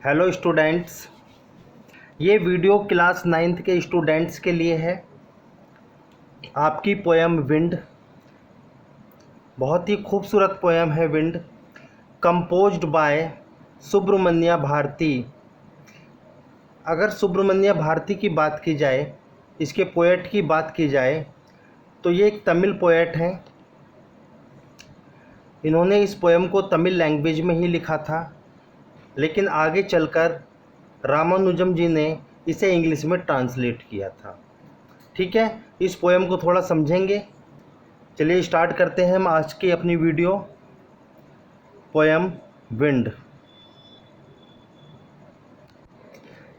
Hello students, ये video class 9th के students के लिए है। आपकी पोएम विंड, बहुत ही खूबसूरत पोएम है wind, composed by Subramania Bharati. अगर सुब्रमण्या भारती की बात की जाए, इसके पोएट की बात की जाए, तो ये एक तमिल पोएट हैं। इन्होंने इस पोएम को तमिल लैंग्वेज में ही लिखा था, लेकिन आगे चलकर रामानुजम जी ने इसे इंग्लिश में ट्रांसलेट किया था। ठीक है, इस पोएम को थोड़ा समझेंगे। चलिए स्टार्ट करते हैं हम आज की अपनी वीडियो, पोएम विंड।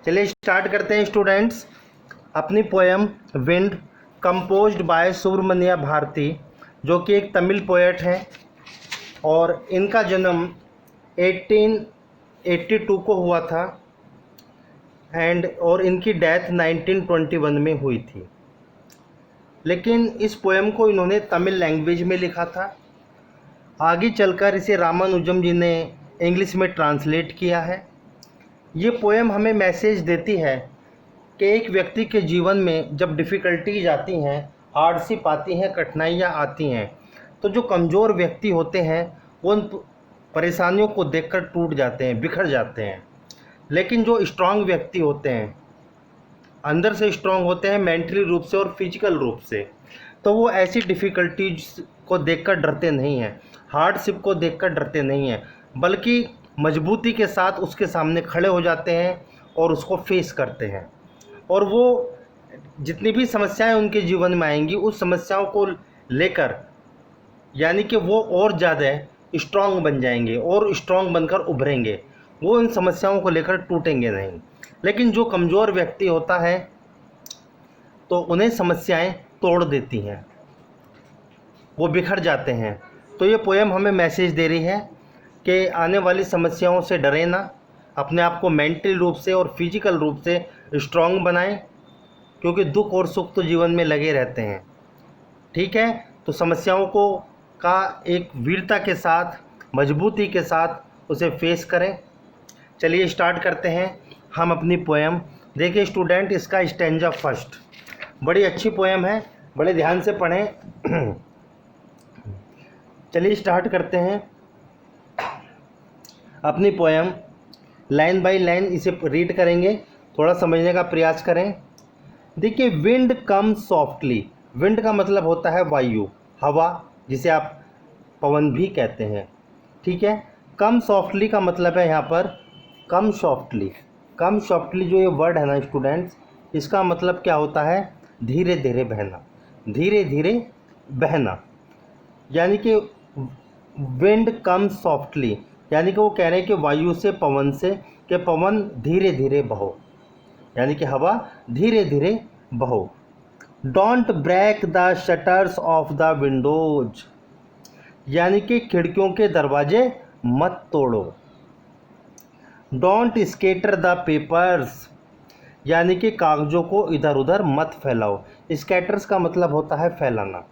चलिए स्टार्ट करते हैं स्टूडेंट्स अपनी poem wind, composed by Subramania Bharati, जो कि एक तमिल पोएट हैं और इनका जन्म 1882 को हुआ था और इनकी डेथ 1921 में हुई थी। लेकिन इस पोएम को इन्होंने तमिल लैंग्वेज में लिखा था। आगे चलकर इसे रामानुजम जी ने इंग्लिश में ट्रांसलेट किया है। ये पोएम हमें मैसेज देती है कि एक व्यक्ति के जीवन में जब डिफ़िकल्टीज आती हैं, हार्डशिप आती हैं, कठिनाइयाँ आती हैं, तो जो कमज़ोर व्यक्ति होते हैं वो उन परेशानियों को देखकर टूट जाते हैं, बिखर जाते हैं। लेकिन जो स्ट्रांग व्यक्ति होते हैं, अंदर से स्ट्रांग होते हैं, मेंटली रूप से और फिजिकल रूप से, तो वो ऐसी डिफ़िकल्टीज को देखकर डरते नहीं हैं, हार्डशिप को देखकर डरते नहीं हैं, बल्कि मजबूती के साथ उसके सामने खड़े हो जाते हैं और उसको फेस करते हैं। और वो जितनी भी समस्याएं उनके जीवन में आएंगी, उस समस्याओं को लेकर यानी कि वो और ज़्यादा स्ट्रांग बन जाएंगे और स्ट्रांग बनकर उभरेंगे। वो इन समस्याओं को लेकर टूटेंगे नहीं। लेकिन जो कमज़ोर व्यक्ति होता है तो उन्हें समस्याएं तोड़ देती हैं, वो बिखर जाते हैं। तो ये पोएम हमें मैसेज दे रही है कि आने वाली समस्याओं से डरें ना, अपने आप को मेंटली रूप से और फिजिकल रूप से स्ट्रांग बनाएं, क्योंकि दुख और सुख तो जीवन में लगे रहते हैं। ठीक है, तो समस्याओं को का एक वीरता के साथ, मजबूती के साथ उसे फेस करें। चलिए स्टार्ट करते हैं हम अपनी पोएम। देखिए स्टूडेंट, इसका स्टैंजा फर्स्ट, बड़ी अच्छी पोएम है, बड़े ध्यान से पढ़ें। चलिए स्टार्ट करते हैं अपनी पोएम। लाइन बाय लाइन इसे रीड करेंगे, थोड़ा समझने का प्रयास करें। देखिए, विंड कम सॉफ्टली। विंड का मतलब होता है वायु, हवा, जिसे आप पवन भी कहते हैं। ठीक है, कम सॉफ्टली का मतलब है यहाँ पर कम सॉफ्टली। कम सॉफ्टली जो ये वर्ड है ना स्टूडेंट्स, इसका मतलब क्या होता है? धीरे धीरे बहना, धीरे धीरे बहना। यानी कि विंड कम सॉफ्टली, यानी कि वो कह रहे हैं कि वायु से, पवन से, कि पवन धीरे धीरे बहो, यानी कि हवा धीरे धीरे बहो। Don't break the shutters of the windows, यानी कि खिड़कियों के दरवाजे मत तोड़ो। डोंट स्केटर द पेपर्स, यानी कि कागज़ों को इधर उधर मत फैलाओ। स्कैटर्स का मतलब होता है फैलाना।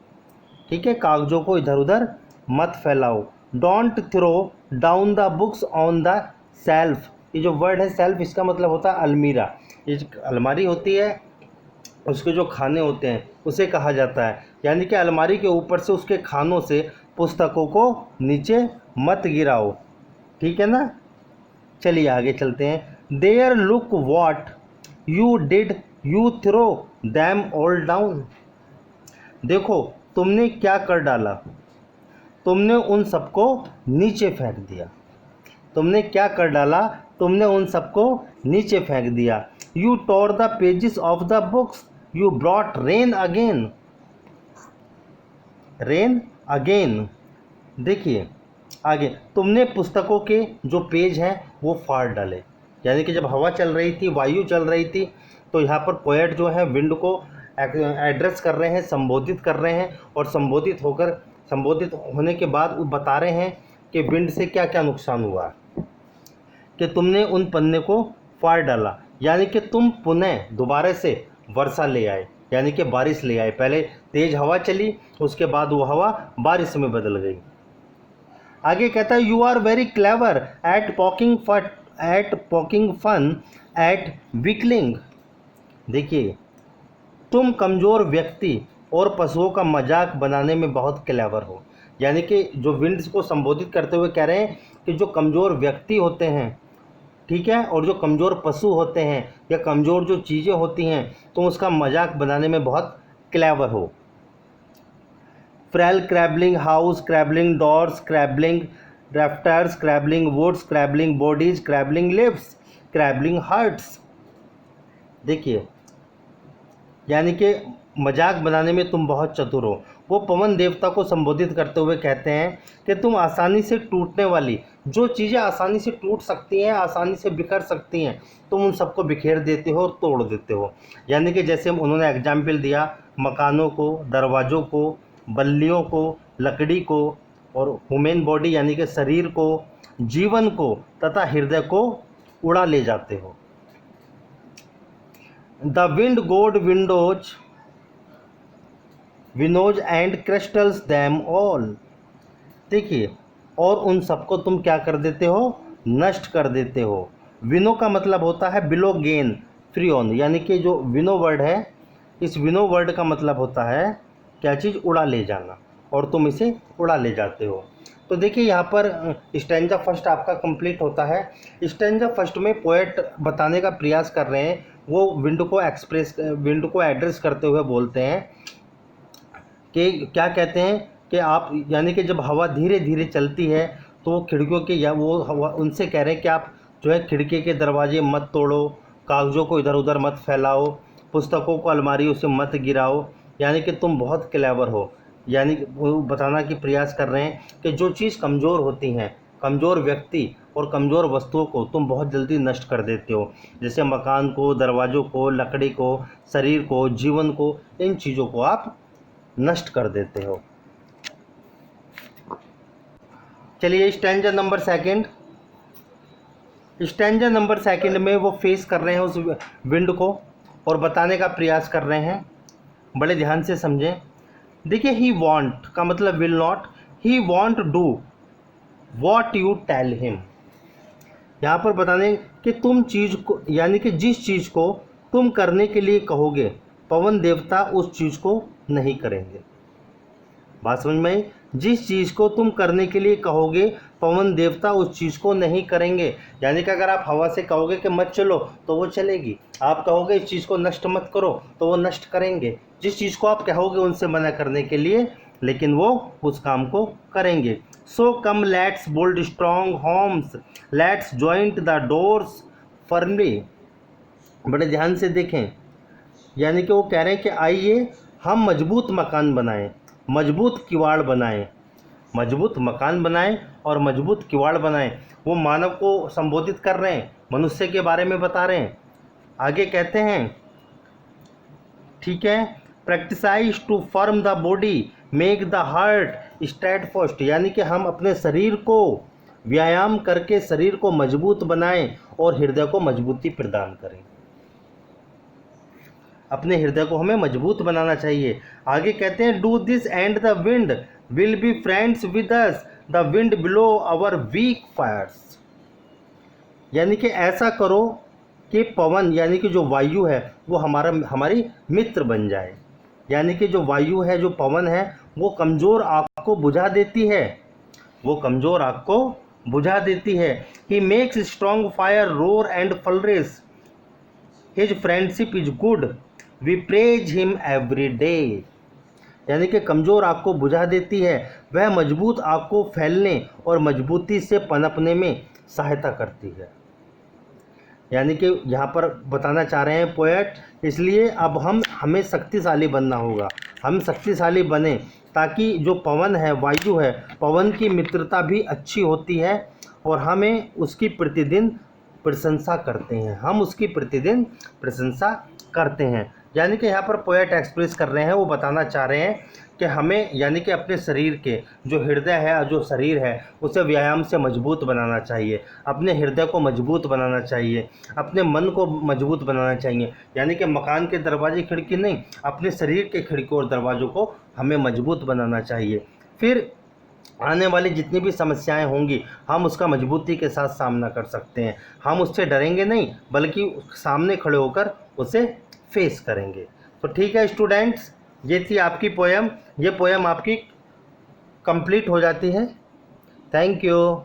ठीक है, कागज़ों को इधर उधर मत फैलाओ। Don't throw down the books on the shelf. ये जो वर्ड है सेल्फ, इसका मतलब होता है अलमीरा। ये जो अलमारी होती है, उसके जो खाने होते हैं उसे कहा जाता है। यानी कि अलमारी के ऊपर से, उसके खानों से पुस्तकों को नीचे मत गिराओ। ठीक है ना। चलिए आगे चलते हैं। There look what you did, you throw them all down. देखो तुमने क्या कर डाला, तुमने उन सबको नीचे फेंक दिया। तुमने क्या कर डाला, तुमने उन सबको नीचे फेंक दिया। You tore the pages of the books, you brought rain again. Rain again. देखिए आगे, तुमने पुस्तकों के जो पेज हैं वो फाड़ डाले। यानी कि जब हवा चल रही थी, वायु चल रही थी, तो यहाँ पर पोएट जो है विंड को एड्रेस कर रहे हैं, संबोधित कर रहे हैं, और संबोधित होने के बाद वो बता रहे हैं कि विंड से क्या क्या नुकसान हुआ, कि तुमने उन पन्ने को फाड़ डाला। यानी कि तुम पुनः दोबारा से वर्षा ले आए, यानी कि बारिश ले आए। पहले तेज़ हवा चली, उसके बाद वो हवा बारिश में बदल गई। आगे कहता है, you are very clever at at poking fun at weakling. देखिए, तुम कमज़ोर व्यक्ति और पशुओं का मजाक बनाने में बहुत क्लेवर हो। यानी कि जो विंड्स को संबोधित करते हुए कह रहे हैं कि जो कमज़ोर व्यक्ति होते हैं, ठीक है, और जो कमज़ोर पशु होते हैं या कमज़ोर जो चीज़ें होती हैं, तुम उसका मजाक बनाने में बहुत क्लेवर हो। Frail crumbling house, crumbling doors, crumbling rafters, crumbling woods, crumbling bodies, crumbling lips, crumbling hearts. देखिए, यानी कि मजाक बनाने में तुम बहुत चतुर हो। वो पवन देवता को संबोधित करते हुए कहते हैं कि तुम आसानी से टूटने वाली जो चीज़ें आसानी से टूट सकती हैं, आसानी से बिखर सकती हैं, तुम उन सबको बिखेर देते हो और तोड़ देते हो। यानी कि जैसे उन्होंने एग्जाम्पल दिया मकानों को, दरवाज़ों को, बल्लियों को, लकड़ी को, और ह्यूमन बॉडी यानी कि शरीर को, जीवन को तथा हृदय को उड़ा ले जाते हो। द विंड गोड विनोज एंड क्रिस्टल्स दैम ऑल। देखिए, और उन सबको तुम क्या कर देते हो? नष्ट कर देते हो। विनो का मतलब होता है बिलो गेन फ्री ऑन, यानी कि जो विनो वर्ड है, इस विनो वर्ड का मतलब होता है क्या चीज़? उड़ा ले जाना, और तुम इसे उड़ा ले जाते हो। तो देखिए, यहाँ पर स्टैंजा फर्स्ट आपका कंप्लीट होता है। स्टैंजा फर्स्ट में पोएट बताने का प्रयास कर रहे हैं, वो विंड को एड्रेस करते हुए बोलते हैं कि क्या कहते हैं कि आप, यानी कि जब हवा धीरे धीरे चलती है तो वो खिड़कियों के, या वो हवा, उनसे कह रहे हैं कि आप जो है खिड़की के दरवाजे मत तोड़ो, कागज़ों को इधर उधर मत फैलाओ, पुस्तकों को अलमारियों से मत गिराओ, यानी कि तुम बहुत क्लेवर हो। यानी कि वो बताना की प्रयास कर रहे हैं कि जो चीज़ कमज़ोर होती हैं, कमज़ोर व्यक्ति और कमज़ोर वस्तुओं को तुम बहुत जल्दी नष्ट कर देते हो। जैसे मकान को, दरवाज़ों को, लकड़ी को, शरीर को, जीवन को, इन चीज़ों को आप नष्ट कर देते हो। चलिए stanza number second. Stanza number second में वो फेस कर रहे हैं उस विंड को और बताने का प्रयास कर रहे हैं। बड़े ध्यान से समझें। देखिए, ही वांट का मतलब will not, he want do what you tell him. यहाँ पर बताने कि तुम चीज़ को, यानी कि जिस चीज़ को तुम करने के लिए कहोगे, पवन देवता उस चीज़ को नहीं करेंगे। बात समझ में आई? जिस चीज़ को तुम करने के लिए कहोगे, पवन देवता उस चीज़ को नहीं करेंगे। यानी कि अगर आप हवा से कहोगे कि मत चलो तो वो चलेगी, आप कहोगे इस चीज़ को नष्ट मत करो तो वो नष्ट करेंगे। जिस चीज़ को आप कहोगे उनसे मना करने के लिए, लेकिन वो उस काम को करेंगे। So come let's build strong homes, let's joint the doors firmly. बड़े ध्यान से देखें, यानी कि वो कह रहे हैं कि आइए हम मजबूत मकान बनाएं, मजबूत किवाड़ बनाएं, मजबूत मकान बनाएं और मजबूत किवाड़ बनाएं। वो मानव को संबोधित कर रहे हैं, मनुष्य के बारे में बता रहे हैं। आगे कहते हैं, ठीक है, practise to firm the body, make the heart steadfast. यानी कि हम अपने शरीर को व्यायाम करके शरीर को मजबूत बनाएं और हृदय को मजबूती प्रदान करें। अपने हृदय को हमें मजबूत बनाना चाहिए। आगे कहते हैं, do this and the wind will be friends with us, the wind blow our weak fires. यानी कि ऐसा करो कि पवन, यानी कि जो वायु है वो हमारी मित्र बन जाए। यानी कि जो वायु है, जो पवन है, वो कमज़ोर आग को बुझा देती है, वो कमज़ोर आग को बुझा देती है। He makes strong fire roar and flares, his friendship is good, we praise him every day. यानी कि कमज़ोर आग को बुझा देती है, वह मजबूत आग को फैलने और मजबूती से पनपने में सहायता करती है। यानी कि यहाँ पर बताना चाह रहे हैं पोएट, इसलिए अब हमें शक्तिशाली बनना होगा। हम शक्तिशाली बने ताकि जो पवन है, वायु है, पवन की मित्रता भी अच्छी होती है और हमें उसकी प्रतिदिन प्रशंसा करते हैं, हम उसकी प्रतिदिन प्रशंसा करते हैं। यानी कि यहाँ पर पोएट एक्सप्रेस कर रहे हैं, वो बताना चाह रहे हैं कि हमें, यानी कि अपने शरीर के जो हृदय है, जो शरीर है, उसे व्यायाम से मजबूत बनाना चाहिए, अपने हृदय को मजबूत बनाना चाहिए, अपने मन को मजबूत बनाना चाहिए। यानी कि मकान के दरवाजे खिड़की नहीं, अपने शरीर के खिड़की और दरवाज़ों को हमें मजबूत बनाना चाहिए। फिर आने वाली जितनी भी समस्याएं होंगी हम उसका मजबूती के साथ सामना कर सकते हैं। हम उससे डरेंगे नहीं, बल्कि सामने खड़े होकर उसे फेस करेंगे। तो ठीक है स्टूडेंट्स, ये थी आपकी पोएम। ये पोएम आपकी कंप्लीट हो जाती है। Thank you.